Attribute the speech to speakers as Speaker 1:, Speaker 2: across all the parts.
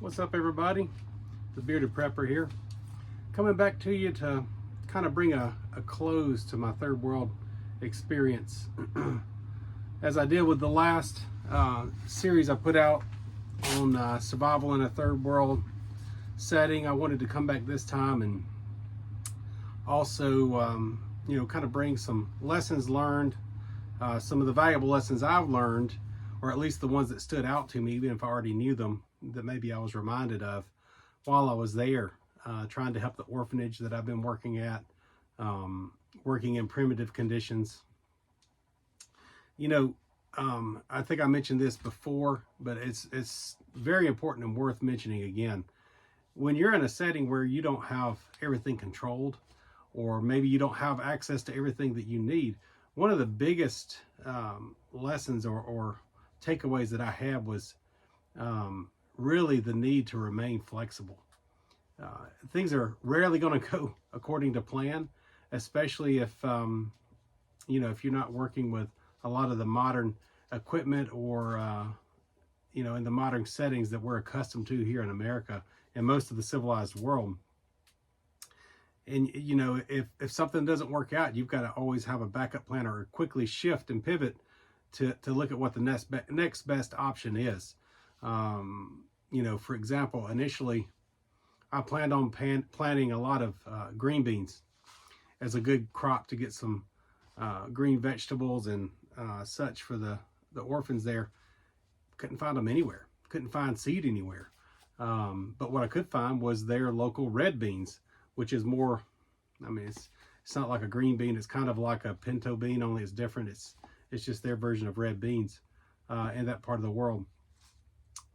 Speaker 1: What's up, everybody? The Bearded Prepper here, coming back to you to kind of bring a close to my third world experience. As I did with the last series I put out on survival in a third world setting, I wanted to come back this time and also kind of bring some lessons learned, some of the valuable lessons I've learned, or at least the ones that stood out to me, even if I already knew them, that maybe I was reminded of while I was there, trying to help the orphanage that I've been working at, working in primitive conditions. I think I mentioned this before, but it's very important and worth mentioning again. When you're in a setting where you don't have everything controlled, or maybe you don't have access to everything that you need, one of the biggest lessons or takeaways that I had was really the need to remain flexible. Things are rarely going to go according to plan, especially if if you're not working with a lot of the modern equipment or in the modern settings that we're accustomed to here in America and most of the civilized world. And if something doesn't work out, you've got to always have a backup plan or quickly shift and pivot to look at what the next best option is. For example, initially I planned on planting a lot of green beans as a good crop to get some green vegetables and such for the orphans there. Couldn't find them anywhere. Couldn't find seed anywhere. But what I could find was their local red beans, which is more, it's not like a green bean. It's kind of like a pinto bean, only it's different. It's just their version of red beans in that part of the world.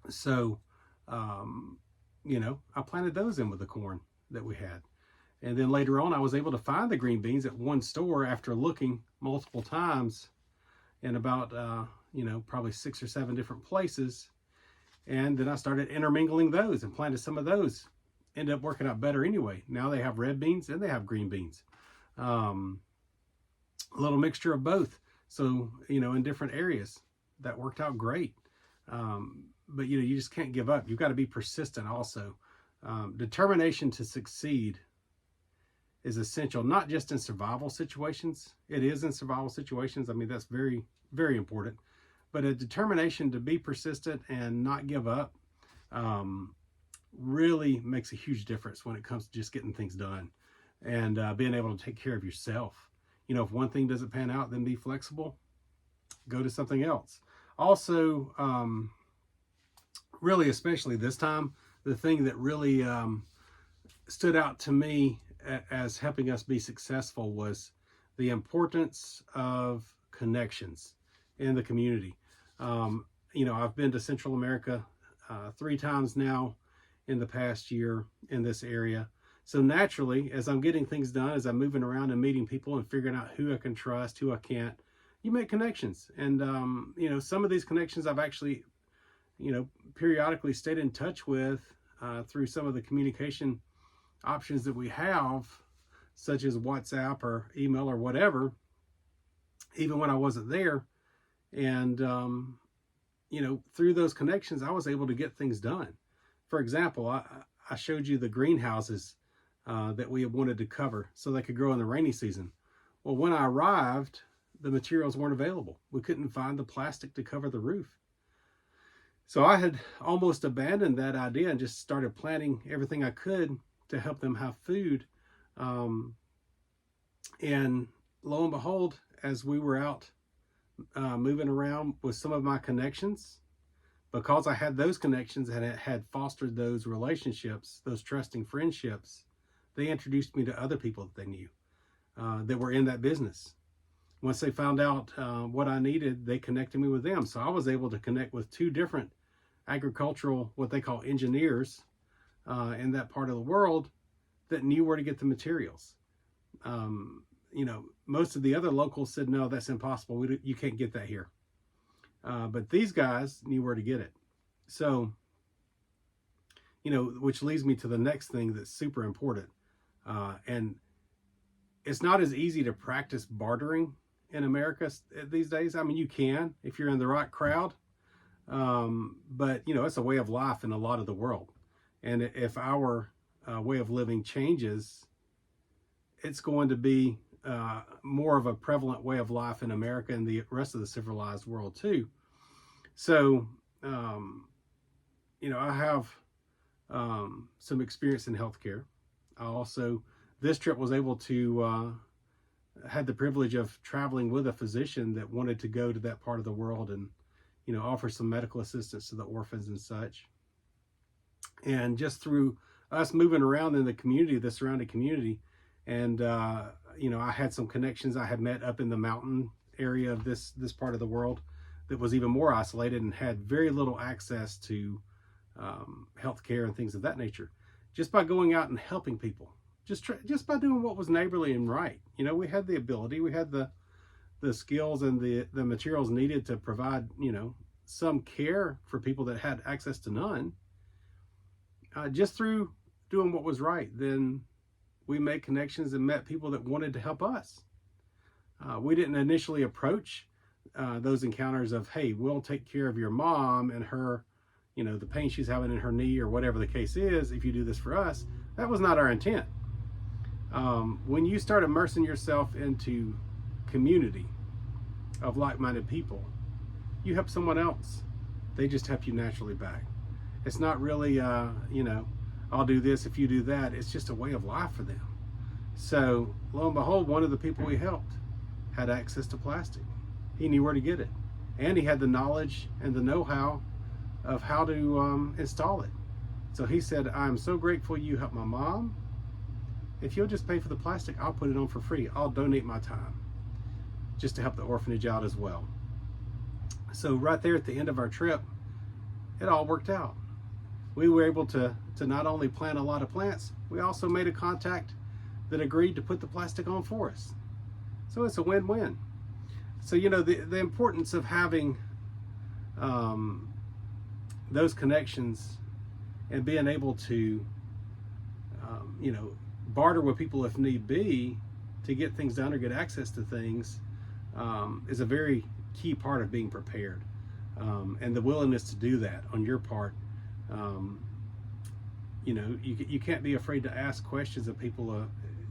Speaker 1: So, I planted those in with the corn that we had. And then later on, I was able to find the green beans at one store after looking multiple times in about, probably 6 or 7 different places. And then I started intermingling those and planted some of those. Ended up working out better anyway. Now they have red beans and they have green beans. A little mixture of both. So, in different areas, that worked out great. But you just can't give up. You've got to be persistent also. Determination to succeed is essential, not just in survival situations. It is in survival situations. That's very, very important. But a determination to be persistent and not give up really makes a huge difference when it comes to just getting things done and being able to take care of yourself. If one thing doesn't pan out, then be flexible. Go to something else. Also, really, especially this time, the thing that really stood out to me as helping us be successful was the importance of connections in the community. I've been to Central America 3 times now in the past year in this area. So naturally, as I'm getting things done, as I'm moving around and meeting people and figuring out who I can trust, who I can't, you make connections. And, some of these connections I've actually, periodically stayed in touch with through some of the communication options that we have, such as WhatsApp or email or whatever, even when I wasn't there. And, through those connections, I was able to get things done. For example, I showed you the greenhouses that we had wanted to cover so they could grow in the rainy season. Well, when I arrived, the materials weren't available. We couldn't find the plastic to cover the roof. So I had almost abandoned that idea and just started planting everything I could to help them have food. And lo and behold, as we were out moving around with some of my connections, because I had those connections and had fostered those relationships, those trusting friendships, they introduced me to other people that they knew that were in that business. Once they found out what I needed, they connected me with them. So I was able to connect with 2 different agricultural, what they call engineers in that part of the world that knew where to get the materials. Most of the other locals said, no, that's impossible. You can't get that here. But these guys knew where to get it. So, which leads me to the next thing that's super important. And it's not as easy to practice bartering in America these days. You can if you're in the right crowd. But, it's a way of life in a lot of the world. And if our way of living changes, it's going to be more of a prevalent way of life in America and the rest of the civilized world too. So, I have some experience in healthcare. I also, this trip was able to, had the privilege of traveling with a physician that wanted to go to that part of the world and, offer some medical assistance to the orphans and such. And just through us moving around in the community, the surrounding community, and I had some connections I had met up in the mountain area of this part of the world that was even more isolated and had very little access to healthcare and things of that nature. Just by going out and helping people, just by doing what was neighborly and right. We had the ability, we had the skills and the materials needed to provide some care for people that had access to none. Just through doing what was right, then we made connections and met people that wanted to help us. We didn't initially approach those encounters of, hey, we'll take care of your mom and her, the pain she's having in her knee or whatever the case is, if you do this for us. That was not our intent. When you start immersing yourself into community of like-minded people, you help someone else. They just help you naturally back. It's not really, I'll do this if you do that. It's just a way of life for them. So lo and behold, one of the people we helped had access to plastic. He knew where to get it. And he had the knowledge and the know-how of how to install it. So he said, I'm so grateful you helped my mom. If you'll just pay for the plastic, I'll put it on for free. I'll donate my time just to help the orphanage out as well. So right there at the end of our trip, it all worked out. We were able to not only plant a lot of plants, we also made a contact that agreed to put the plastic on for us. So it's a win-win. So, the importance of having those connections and being able to, barter with people if need be to get things done or get access to things is a very key part of being prepared. And the willingness to do that on your part. You can't be afraid to ask questions of people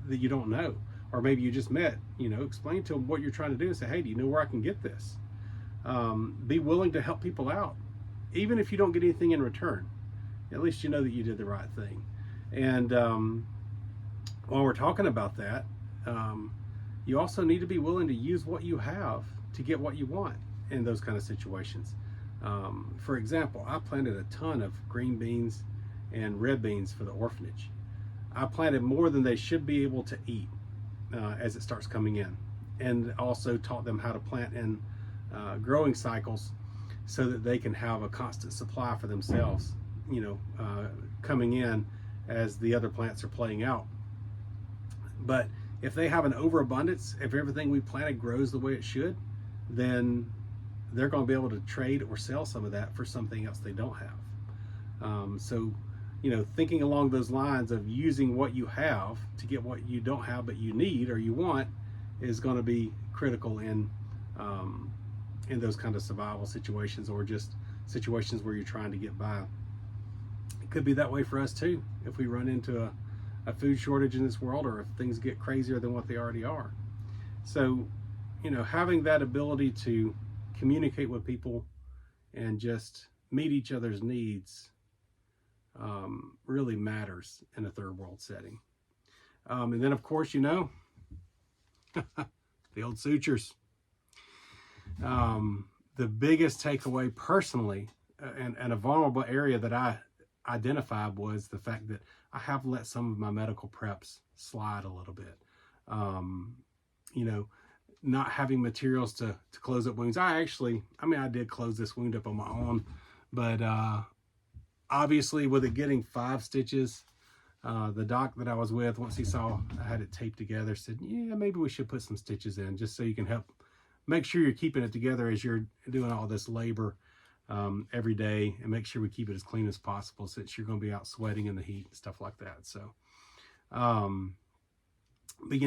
Speaker 1: that you don't know, or maybe you just met. Explain to them what you're trying to do and say, hey, do you know where I can get this? Be willing to help people out, even if you don't get anything in return. At least you know that you did the right thing. And while we're talking about that, you also need to be willing to use what you have to get what you want in those kind of situations. For example, I planted a ton of green beans and red beans for the orphanage. I planted more than they should be able to eat as it starts coming in, and also taught them how to plant in growing cycles so that they can have a constant supply for themselves, coming in as the other plants are playing out. But if they have an overabundance, if everything we planted grows the way it should, then they're going to be able to trade or sell some of that for something else they don't have. So, thinking along those lines of using what you have to get what you don't have but you need or you want is going to be critical in those kind of survival situations, or just situations where you're trying to get by. It could be that way for us too if we run into a food shortage in this world, or if things get crazier than what they already are. So, having that ability to communicate with people and just meet each other's needs really matters in a third world setting. And then, of course, the old sutures. The biggest takeaway personally, and a vulnerable area that I identified, was the fact that I have let some of my medical preps slide a little bit. Not having materials to close up wounds. I did close this wound up on my own, but obviously with it getting 5 stitches, the doc that I was with, once he saw I had it taped together, said, yeah, maybe we should put some stitches in just so you can help make sure you're keeping it together as you're doing all this labor every day, and make sure we keep it as clean as possible since you're going to be out sweating in the heat and stuff like that. So, but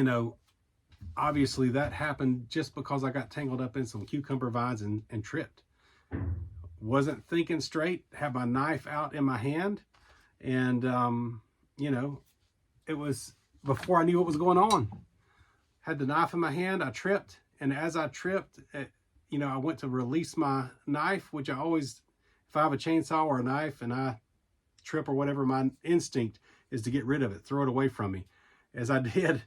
Speaker 1: obviously that happened just because I got tangled up in some cucumber vines and tripped. Wasn't thinking straight, had my knife out in my hand, And, you know, it was before I knew what was going on. Had the knife in my hand, I tripped. And as I tripped, you know, I went to release my knife, which I always, if I have a chainsaw or a knife and I trip or whatever, my instinct is to get rid of it, throw it away from me. As I did,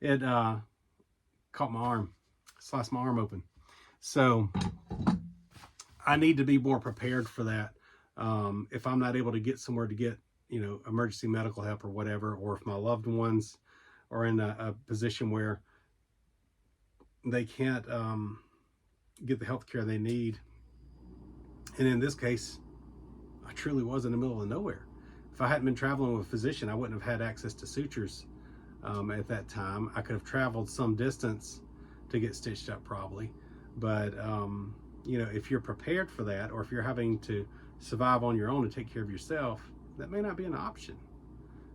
Speaker 1: it caught my arm, sliced my arm open. So I need to be more prepared for that. If I'm not able to get somewhere to get, you know, emergency medical help or whatever, or if my loved ones are in a position where they can't get the health care they need. And in this case, I truly was in the middle of nowhere. If I hadn't been traveling with a physician, I wouldn't have had access to sutures at that time. I could have traveled some distance to get stitched up probably. But, you know, if you're prepared for that, or if you're having to survive on your own and take care of yourself, that may not be an option.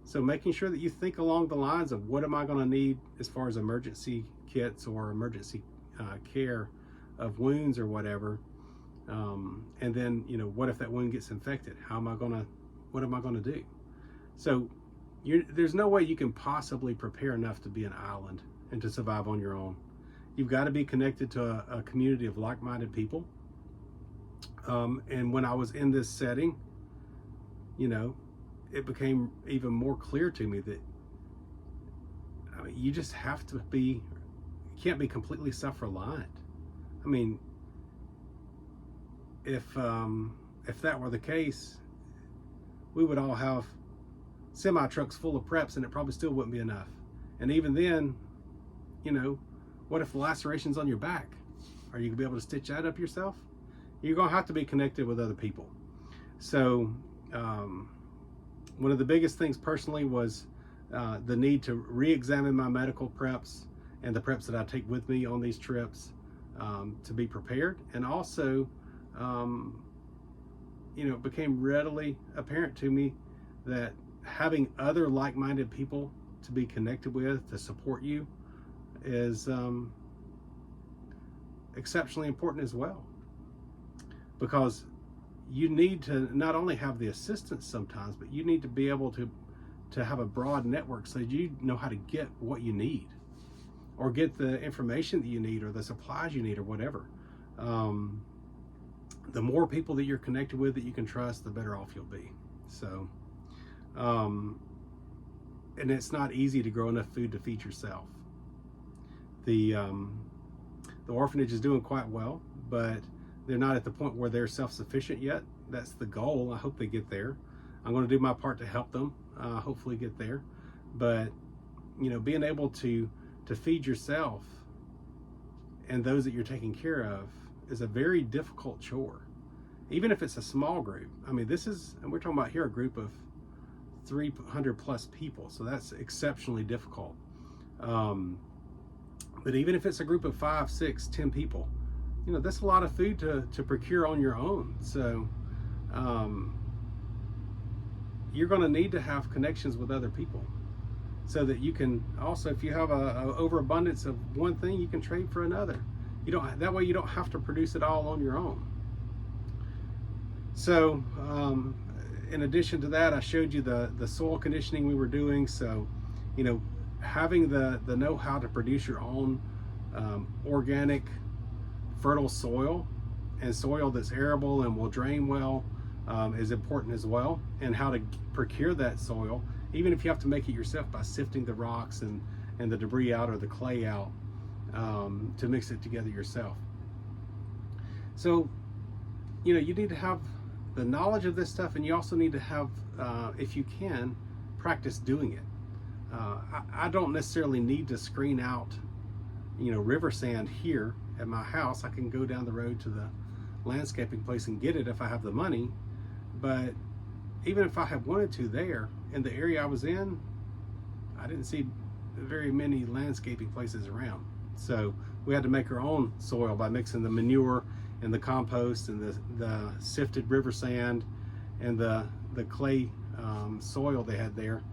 Speaker 1: So making sure that you think along the lines of what am I going to need as far as emergency kits or emergency care of wounds or whatever. And then, you know, what if that wound gets infected? What am I going to do? So there's no way you can possibly prepare enough to be an island and to survive on your own. You've got to be connected to a community of like-minded people. And when I was in this setting, you know, it became even more clear to me that, I mean, you just have to be, you can't be completely self-reliant. I mean, if that were the case, we would all have semi trucks full of preps, and it probably still wouldn't be enough. And even then, you know, what if the laceration's on your back? Are you gonna be able to stitch that up yourself? You're gonna have to be connected with other people. So one of the biggest things personally was the need to re-examine my medical preps and the preps that I take with me on these trips to be prepared. And also, you know, it became readily apparent to me that having other like-minded people to be connected with, to support you, is exceptionally important as well. Because you need to not only have the assistance sometimes, but you need to be able to have a broad network so that you know how to get what you need, or get the information that you need, or the supplies you need, or whatever. The more people that you're connected with that you can trust, the better off you'll be. So, and it's not easy to grow enough food to feed yourself. The orphanage is doing quite well, but they're not at the point where they're self-sufficient yet. That's the goal. I hope they get there. I'm going to do my part to help them, hopefully get there. But, you know, being able to feed yourself and those that you're taking care of is a very difficult chore, even if it's a small group. I mean, and we're talking about here a group of 300 plus people, so that's exceptionally difficult. But even if it's a group of 5, 6, 10 people, you know, that's a lot of food to procure on your own. So you're going to need to have connections with other people, so that you can also, if you have a overabundance of one thing, you can trade for another. That way you don't have to produce it all on your own. So in addition to that, I showed you the soil conditioning we were doing. So, you know, having the know-how to produce your own organic fertile soil, and soil that's arable and will drain well, is important as well. And how to procure that soil, even if you have to make it yourself by sifting the rocks and the debris out, or the clay out, to mix it together yourself. So, you know, you need to have the knowledge of this stuff, and you also need to have, if you can, practice doing it. I don't necessarily need to screen out, you know, river sand here at my house. I can go down the road to the landscaping place and get it if I have the money. But even if I had wanted to, there in the area I was in, I didn't see very many landscaping places around. So we had to make our own soil by mixing the manure and the compost and the sifted river sand and the clay soil they had there,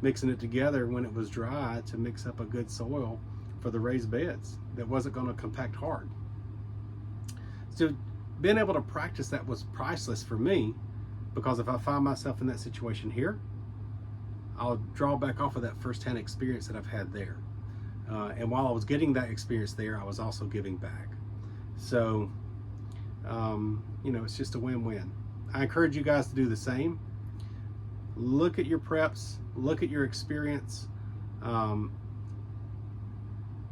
Speaker 1: mixing it together when it was dry to mix up a good soil for the raised beds that wasn't going to compact hard. So being able to practice that was priceless for me, Because if I find myself in that situation here, I'll draw back off of that firsthand experience that I've had there. And while I was getting that experience there, I was also giving back. So, it's just a win-win. I encourage you guys to do the same. Look at your preps, look at your experience,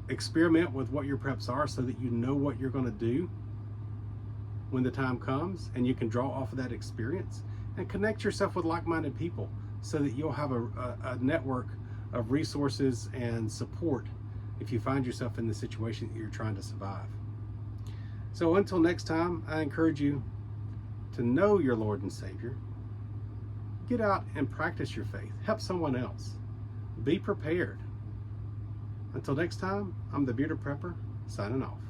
Speaker 1: experiment with what your preps are so that you know what you're going to do when the time comes, and you can draw off of that experience and connect yourself with like-minded people so that you'll have a network of resources and support if you find yourself in the situation that you're trying to survive. So until next time, I encourage you to know your Lord and Savior. Get out and practice your faith. Help someone else. Be prepared. Until next time, I'm the Bearded Prepper, signing off.